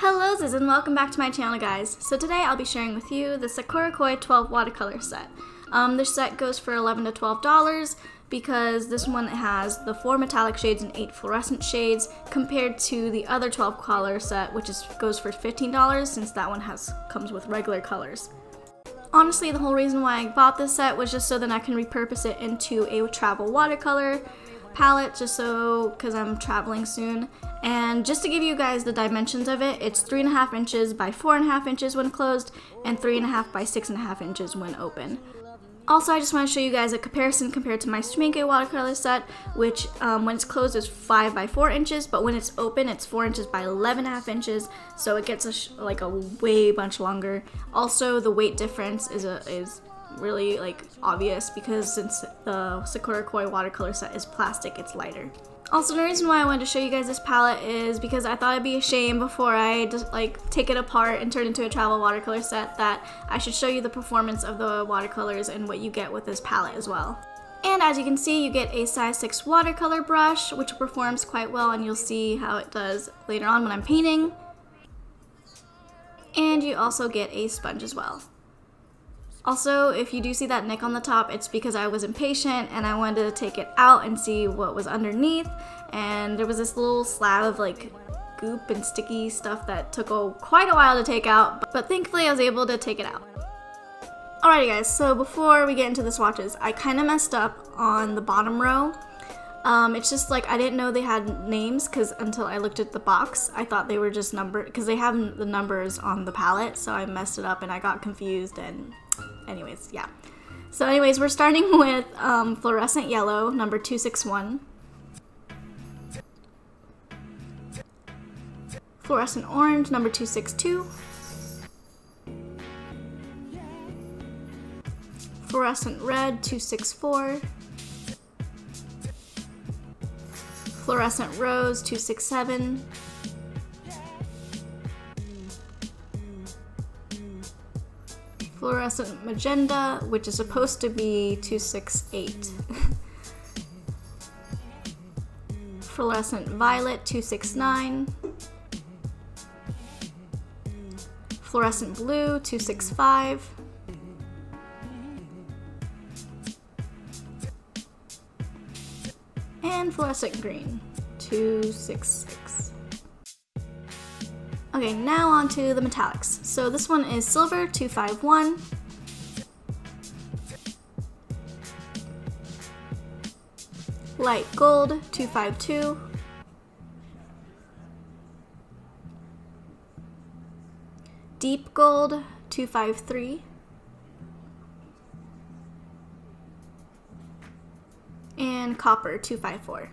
Hello Ziz and welcome back to my channel, guys. So today I'll be sharing with you the Sakura 12 watercolor set. This set goes for $11 to $12 because this one has the 4 metallic shades and 8 fluorescent shades compared to the other 12 color set, which goes for $15 since that one comes with regular colors. Honestly, the whole reason why I bought this set was just so that I can repurpose it into a travel watercolor palette, just so because I'm traveling soon. And just to give you guys the dimensions of it, it's 3.5 inches by 4.5 inches when closed and 3.5 by 6.5 inches when open. Also, I just want to show you guys a comparison compared to my Swatching watercolor set, which when it's closed is 5 by 4 inches, but when it's open it's 4 inches by 11.5 inches, so it gets a way bunch longer. Also, the weight difference is really obvious because since the Sakura Koi watercolor set is plastic, it's lighter. Also, the reason why I wanted to show you guys this palette is because I thought it'd be a shame before I just take it apart and turn it into a travel watercolor set that I should show you the performance of the watercolors and what you get with this palette as well. And as you can see, you get a size 6 watercolor brush, which performs quite well, and you'll see how it does later on when I'm painting. And you also get a sponge as well. Also, if you do see that nick on the top, it's because I was impatient and I wanted to take it out and see what was underneath, and there was this little slab of goop and sticky stuff that took quite a while to take out, but thankfully I was able to take it out. Alrighty guys, so before we get into the swatches, I kind of messed up on the bottom row. It's just I didn't know they had names until I looked at the box. I thought they were just numbered because they have the numbers on the palette, so I messed it up and I got confused, and anyways, yeah. So anyways, we're starting with fluorescent yellow, number 261. Fluorescent orange, number 262. Fluorescent red, 264. Fluorescent rose, 267. Fluorescent magenta, which is supposed to be 268. Fluorescent violet, 269. Fluorescent blue, 265. And fluorescent green, 266. Okay, now on to the metallics. So this one is silver, 251. Light gold, 252. Deep gold, 253. And copper, 254.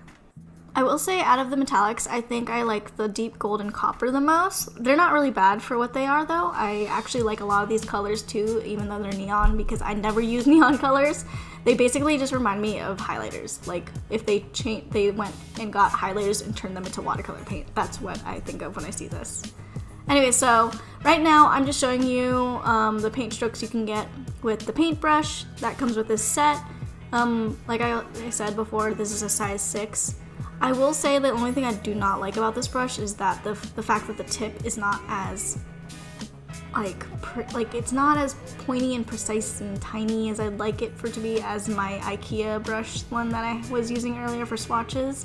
I will say, out of the metallics, I think I like the deep gold and copper the most. They're not really bad for what they are, though. I actually like a lot of these colors too, even though they're neon, because I never use neon colors. They basically just remind me of highlighters. If they went and got highlighters and turned them into watercolor paint. That's what I think of when I see this. Anyway, so right now I'm just showing you the paint strokes you can get with the paintbrush that comes with this set. Like I said before, this is a size 6. I will say the only thing I do not like about this brush is that the fact that the tip is not as it's not as pointy and precise and tiny as I'd like it for it to be as my IKEA brush one that I was using earlier for swatches.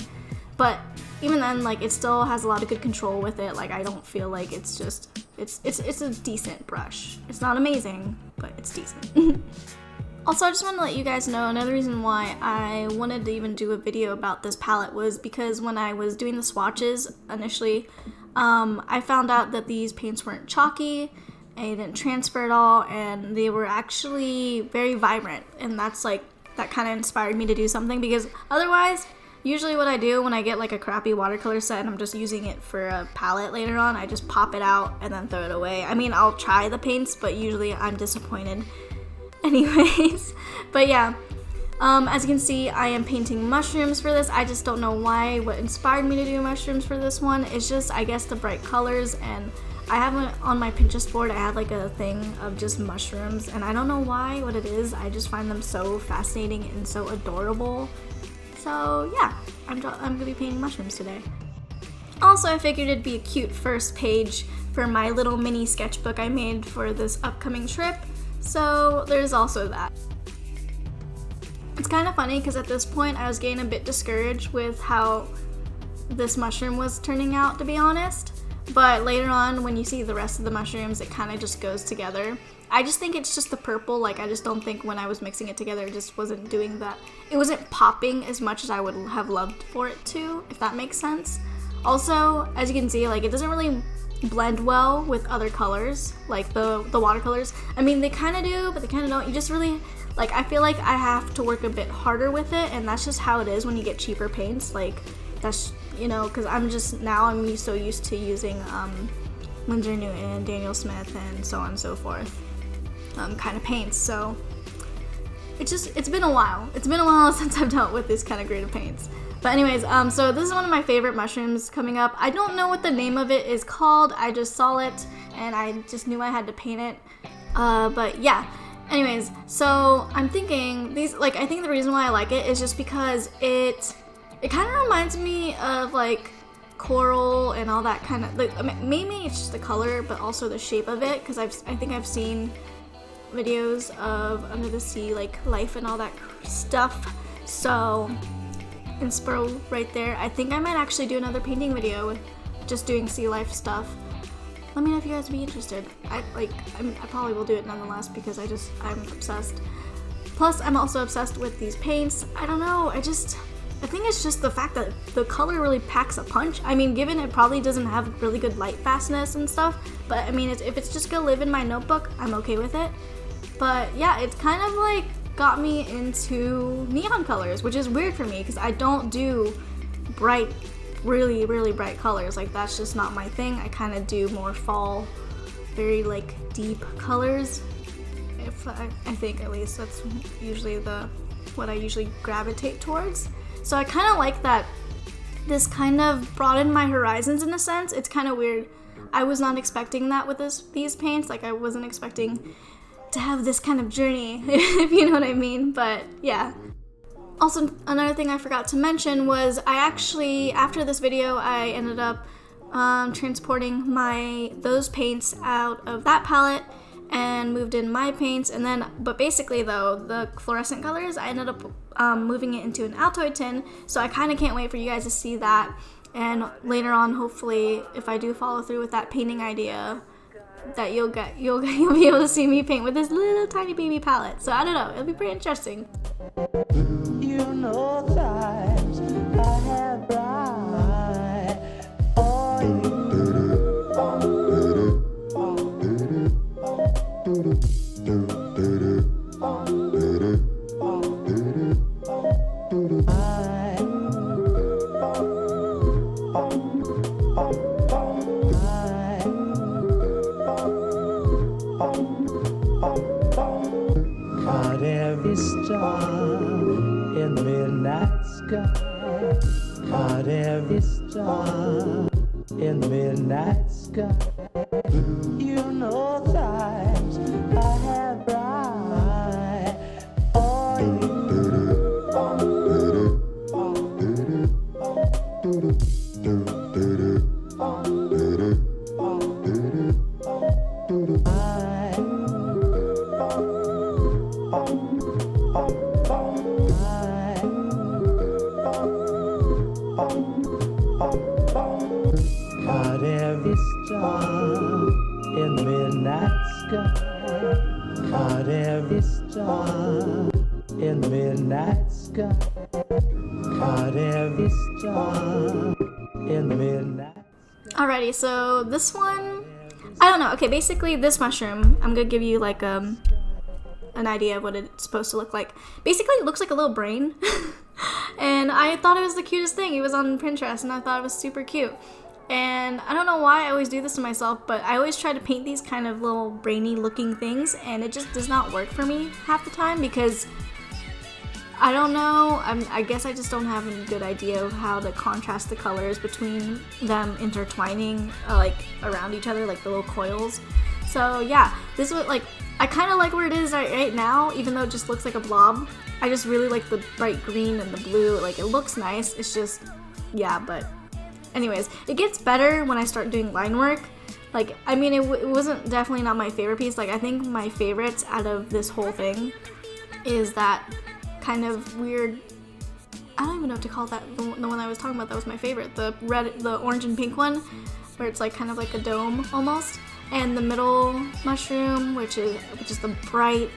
But even then, it still has a lot of good control with it. I don't feel like it's a decent brush. It's not amazing, but it's decent. Also, I just want to let you guys know another reason why I wanted to even do a video about this palette was because when I was doing the swatches initially, I found out that these paints weren't chalky, and they didn't transfer at all, and they were actually very vibrant, and that's that kind of inspired me to do something, because otherwise, usually what I do when I get a crappy watercolor set and I'm just using it for a palette later on, I just pop it out and then throw it away. I mean, I'll try the paints, but usually I'm disappointed. Anyways, but yeah, as you can see, I am painting mushrooms for this. I just don't know why. What inspired me to do mushrooms for this one is just, I guess, the bright colors, and I have on my Pinterest board, I have a thing of just mushrooms, and I don't know what it is. I just find them so fascinating and so adorable. So yeah, I'm gonna be painting mushrooms today. Also, I figured it'd be a cute first page for my little mini sketchbook I made for this upcoming trip, so there's also that. It's kind of funny because at this point I was getting a bit discouraged with how this mushroom was turning out, to be honest, but later on when you see the rest of the mushrooms it kind of just goes together. I just think it's just the purple, like I just don't think when I was mixing it together it just wasn't doing that. It wasn't popping as much as I would have loved for it to, if that makes sense. Also, as you can see, like it doesn't really blend well with other colors, like the watercolors. I mean, they kind of do, but they kind of don't. You just really, like, I feel like I have to work a bit harder with it, and that's just how it is when you get cheaper paints. Like, that's, you know, because I'm so used to using Winsor Newton, Daniel Smith, and so on and so forth kind of paints. So it's been a while. It's been a while since I've dealt with these kind of grade of paints. But anyways, so this is one of my favorite mushrooms coming up. I don't know what the name of it is called. I just saw it and I just knew I had to paint it. But yeah. Anyways, so I'm thinking these, like, I think the reason why I like it is just because it kind of reminds me of like coral and all that kind of, like, I mean, maybe it's just the color, but also the shape of it, because I think I've seen videos of under the sea, like life and all that stuff. So inspo right there. I think I might actually do another painting video with just doing sea life stuff. Let me know if you guys would be interested. I probably will do it nonetheless because I'm obsessed. Plus, I'm also obsessed with these paints. I don't know, I think it's just the fact that the color really packs a punch. I mean, given it probably doesn't have really good light fastness and stuff, but I mean, if it's just gonna live in my notebook, I'm okay with it. But yeah, it's kind of like got me into neon colors, which is weird for me because I don't do bright, really bright colors. Like, that's just not my thing. I kind of do more fall, very like deep colors. I think at least that's usually what I usually gravitate towards. So I kind of like that this kind of broadened my horizons in a sense. It's kind of weird. I was not expecting that with these paints. Like, I wasn't expecting to have this kind of journey, if you know what I mean, but yeah. Also, another thing I forgot to mention was I actually, after this video, I ended up transporting those paints out of that palette and moved in my paints, and then, but basically though, the fluorescent colors, I ended up moving it into an Altoid tin, so I kind of can't wait for you guys to see that, and later on, hopefully, if I do follow through with that painting idea, that you'll be able to see me paint with this little tiny baby palette. So I don't know, it'll be pretty interesting. You know that I have bright caught every star in the midnight sky, caught every star in the midnight sky. You know that I have bright for you. Caught every star in the midnight sky, caught every star in the midnight sky, caught every star in the midnight sky. Alrighty, so this one, I don't know. Okay, basically this mushroom, I'm gonna give you like an idea of what it's supposed to look like. Basically, it looks like a little brain. And I thought it was the cutest thing. It was on Pinterest and I thought it was super cute. And I don't know why I always do this to myself, but I always try to paint these kind of little brainy looking things, and it just does not work for me half the time because I don't know, I guess I just don't have a good idea of how to contrast the colors between them intertwining like around each other, like the little coils. So yeah, this was like, I kind of like where it is right now, even though it just looks like a blob. I just really like the bright green and the blue. Like, it looks nice. It's just, yeah, but anyways, it gets better when I start doing line work. Like, I mean, it wasn't definitely not my favorite piece. Like, I think my favorites out of this whole thing is that kind of weird, I don't even know what to call that, the one I was talking about that was my favorite, the orange and pink one, where it's like kind of like a dome almost, and the middle mushroom, which is the bright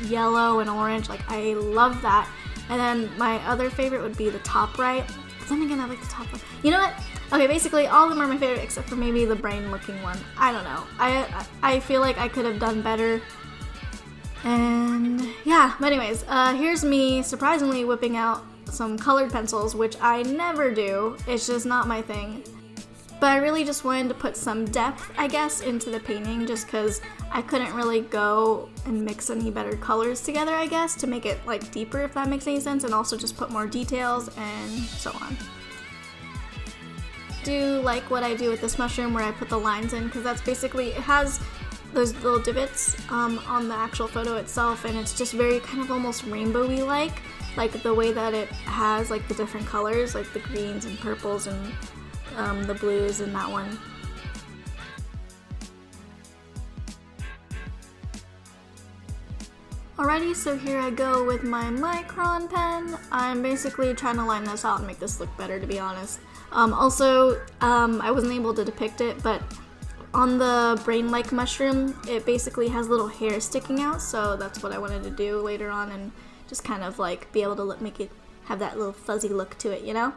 yellow and orange. Like, I love that. And then my other favorite would be the top right, but then again, I like the top right. You know what? Okay, basically all of them are my favorite except for maybe the brain looking one. I don't know. I feel like I could have done better. And yeah, but anyways, here's me surprisingly whipping out some colored pencils, which I never do. It's just not my thing. But I really just wanted to put some depth, I guess, into the painting just because I couldn't really go and mix any better colors together, I guess, to make it like deeper, if that makes any sense, and also just put more details and so on. Do like what I do with this mushroom where I put the lines in, because that's basically, it has those little divots on the actual photo itself, and it's just very kind of almost rainbowy like the way that it has like the different colors, like the greens and purples and the blues in that one. Alrighty, so here I go with my micron pen. I'm basically trying to line this out and make this look better, to be honest. I wasn't able to depict it, but on the brain-like mushroom, it basically has little hair sticking out, so that's what I wanted to do later on and just kind of like be able to make it have that little fuzzy look to it, you know?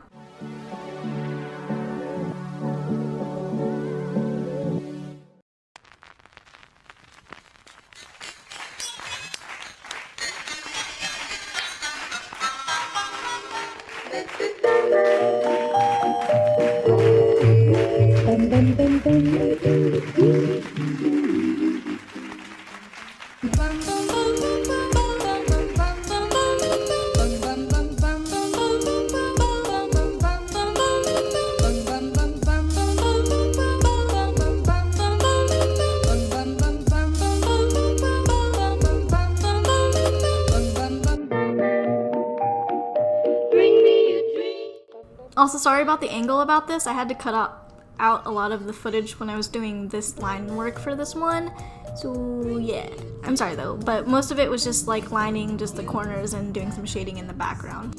Also, sorry about the angle about this. I had to cut out a lot of the footage when I was doing this line work for this one. So yeah, I'm sorry though, but most of it was just like lining just the corners and doing some shading in the background.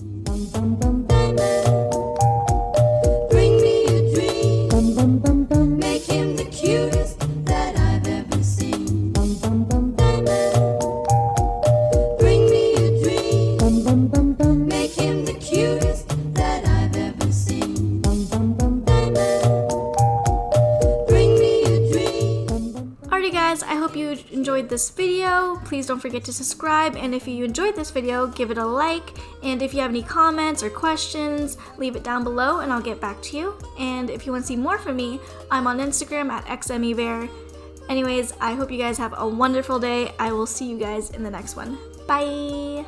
Bring me a dream, make him the cutest that I've ever seen. Bring me a dream, make him the cutest that I've ever seen. Bring me a dream. Alrighty guys, I hope you enjoyed this video. Please don't forget to subscribe, and if you enjoyed this video, give it a like, and if you have any comments or questions, leave it down below and I'll get back to you. And if you want to see more from me, I'm on Instagram at xmebear. Anyways, I hope you guys have a wonderful day. I will see you guys in the next one. Bye!